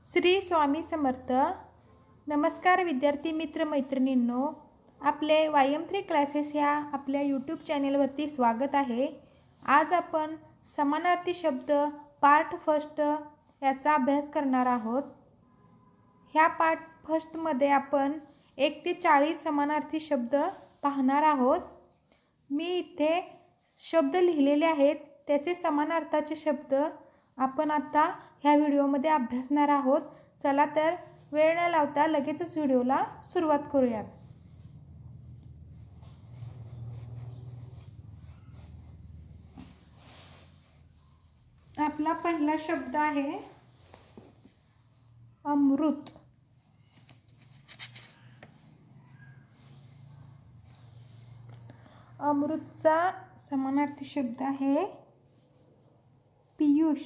श्री स्वामी समर्थ. नमस्कार विद्यार्थी मित्र मैत्रिणींनो, आपले YM3 क्लासेस ह्या आपल्या यूट्यूब चॅनेलवरती स्वागत आहे. आज आपण समानार्थी शब्द पार्ट फर्स्ट याचा अभ्यास करणार आहोत. ह्या पार्ट फर्स्टमध्ये आपण 1 ते 40 समानार्थी शब्द पाहणार आहोत. मी इथे शब्द लिहिलेले आहेत, त्याचे समानार्थाचे शब्द आपण आता ह्या व्हिडिओमध्ये अभ्यासणार आहोत. चला तर वेळ न लावता लगेचच व्हिडिओला सुरुवात करूयात. आपला पहिला शब्द आहे अमृत. अमृतचा समानार्थी शब्द आहे पीयूष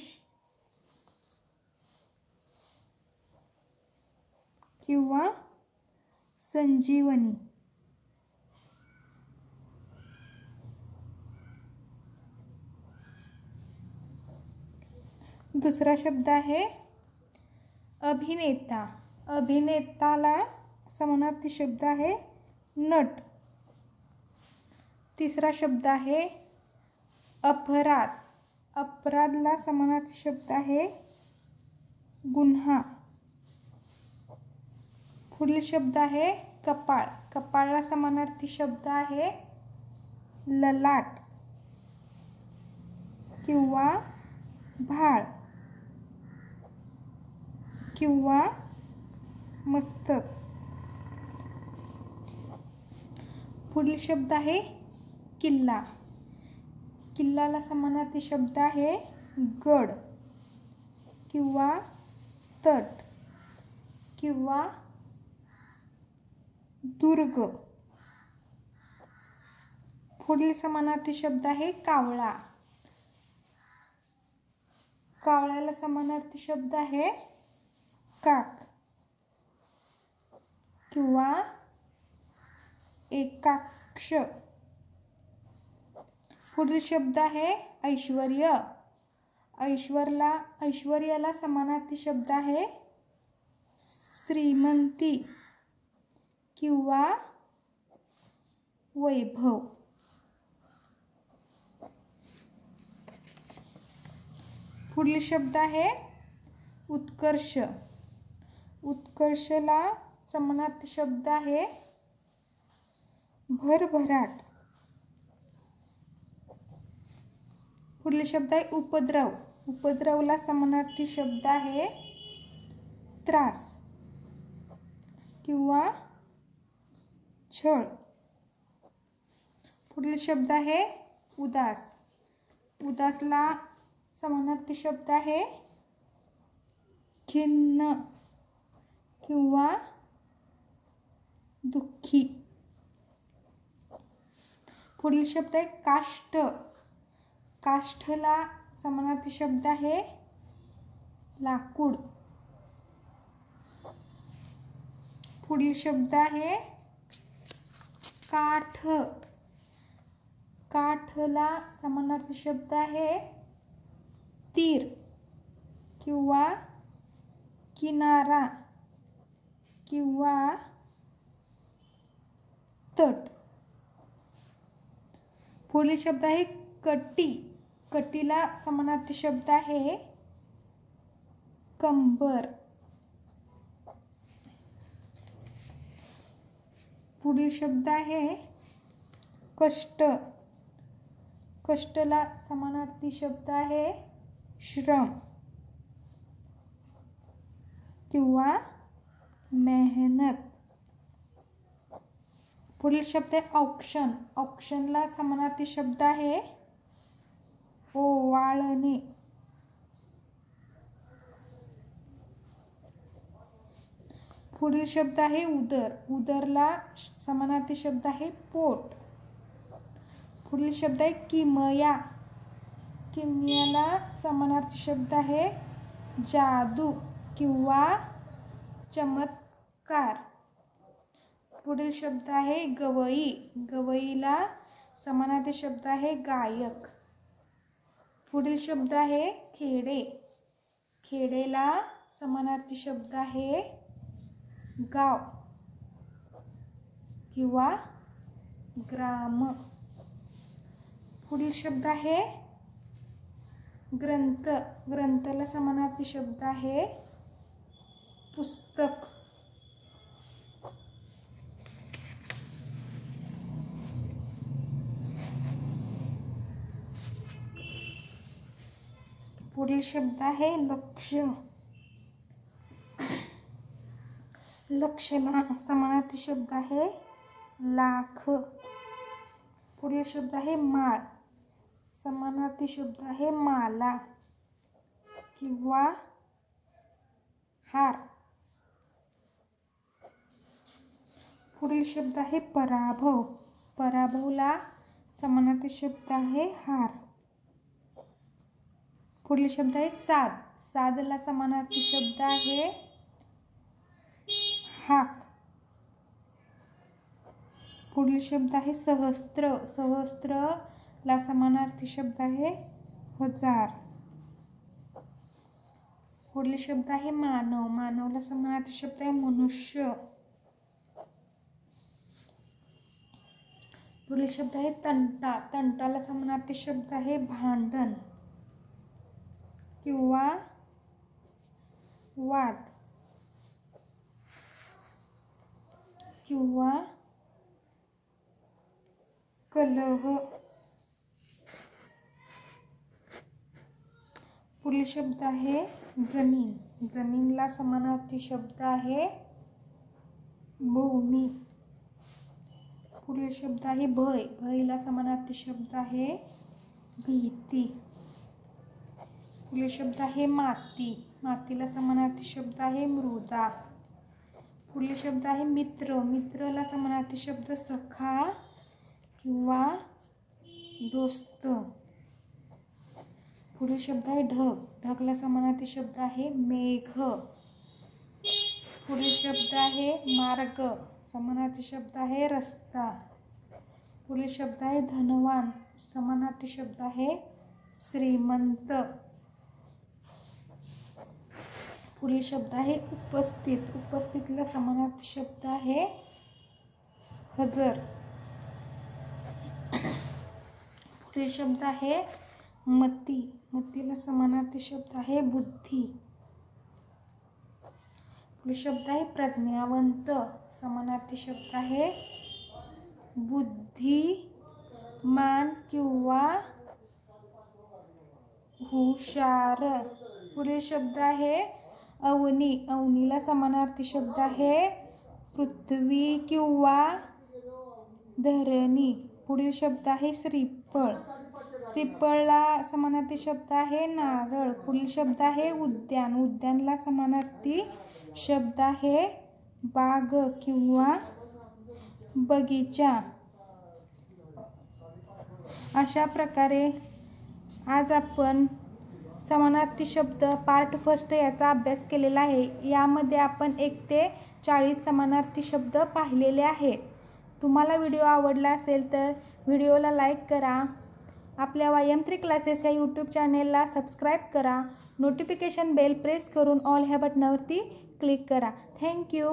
किंवा संजीवनी. दुसरा शब्द आहे अभिनेता. अभिनेताला समानार्थी शब्द आहे नट. तिसरा शब्द आहे अपराध. अपराधला समानार्थी शब्द आहे गुन्हा. पुढील शब्द आहे कपाळ. कपाळला समानार्थी शब्द आहे ललाट किंवा भाळ किंवा मस्तक. पुढील शब्द आहे किल्ला. किल्लाला समानार्थी शब्द आहे गड किंवा तट किंवा दुर्ग. पुढील समानार्थी शब्द आहे कावळा. कावळ्याला समानार्थी शब्द आहे काक किंवा एकाक्ष. पुढील शब्द आहे ऐश्वर्य. ऐश्वर्याला समानार्थी शब्द आहे श्रीमंती किंवा वैभव. पुढील शब्द आहे उत्कर्ष. उत्कर्षला समानार्थी शब्द आहे भरभराट. पुढील शब्द आहे उपद्रव. उपद्रवला समानार्थी शब्द आहे त्रास किंवा छळ. पुढील शब्द आहे उदास. उदासला समानार्थी शब्द आहे खिन्न किंवा दुःखी. पुढील शब्द आहे काष्ठ. काष्ठला समानार्थी शब्द आहे लाकूड. पुढील शब्द आहे काठ. काठला समानार्थी शब्द आहे तीर किंवा किनारा किंवा तट. पुढील शब्द आहे कटी. कटीला समानार्थी शब्द आहे कंबर. पुढील शब्द आहे कष्ट. कष्टला समानार्थी शब्द आहे श्रम किंवा मेहनत. पुढील शब्द आहे औक्षण. औक्षणला समानार्थी शब्द आहे ओवाळणे. पुढील शब्द आहे उदर. उदरला समानार्थी शब्द आहे पोट. पुढील शब्द आहे किमया. किमयाला समानार्थी शब्द आहे जादू किंवा चमत्कार. पुढील शब्द आहे गवई. गवईला समानार्थी शब्द आहे गायक. पुढील शब्द आहे खेडे. खेडेला समानार्थी शब्द आहे गाव किंवा ग्राम. पुढील शब्द आहे ग्रंथ. ग्रंथाला समानार्थी शब्द आहे पुस्तक. पुढील शब्द आहे लक्ष. लक्षला समानार्थी शब्द आहे लाख. पुढील शब्द आहे माळ. समानार्थी शब्द आहे माला किंवा हार. पुढील शब्द आहे पराभव. पराभवला समानार्थी शब्द आहे हार. पुढील शब्द आहे साध. साधला समानार्थी शब्द आहे हाक. पुढील शब्द आहे सहस्त्र. सहस्त्रला समानार्थी शब्द आहे हजार. पुढील शब्द आहे मानव. मानवला समानार्थी शब्द आहे मनुष्य. पुढील शब्द आहे तंटा. तंटाला समानार्थी शब्द आहे भांडण किंवा वाद किंवा कलह. पुढील शब्द आहे जमीन. जमीनला समानार्थी शब्द आहे भूमी. पुढील शब्द आहे भय. भयला समानार्थी शब्द आहे भीती. पुढील शब्द आहे माती. मातीला समानार्थी शब्द आहे मृदा. पुढील शब्द आहे मित्र. मित्रला समानार्थी शब्द सखा किंवा दोस्त. पुढील शब्द आहे ढग. ढगला समानार्थी शब्द आहे मेघ. पुढील शब्द आहे मार्ग. समानार्थी शब्द आहे रस्ता. पुढील शब्द आहे धनवान. समानार्थी शब्द आहे श्रीमंत. पुढील शब्द आहे उपस्थित. उपस्थितला समानार्थी शब्द आहे हजर. पुढील शब्द आहे मती. मतीला समानार्थी शब्द आहे बुद्धी. पुढील शब्द आहे प्रज्ञावंत. समानार्थी शब्द आहे बुद्धिमान किंवा हुशार. पुढील शब्द आहे अवनी. अवनीला समानार्थी शब्द आहे पृथ्वी किंवा धरणी. पुढील शब्द आहे श्रीफळ. श्रीफळला समानार्थी शब्द आहे नारळ. पुढील शब्द आहे उद्यान. उद्यानला समानार्थी शब्द आहे बाग किंवा बगीचा. अशा प्रकारे आज आपण समानार्थी शब्द पार्ट फर्स्ट याचा अभ्यास केलेला आहे. यामध्ये आपण 1 ते 40 समानार्थी शब्द पाहिलेले आहेत. तुम्हाला व्हिडिओ आवडला असेल तर व्हिडिओला लाईक करा. आपल्या YM3 क्लासेस या यूट्यूब चॅनेलला सबस्क्राईब करा. नोटिफिकेशन बेल प्रेस करून ऑल ह्या बटनावरती क्लिक करा. थँक्यू.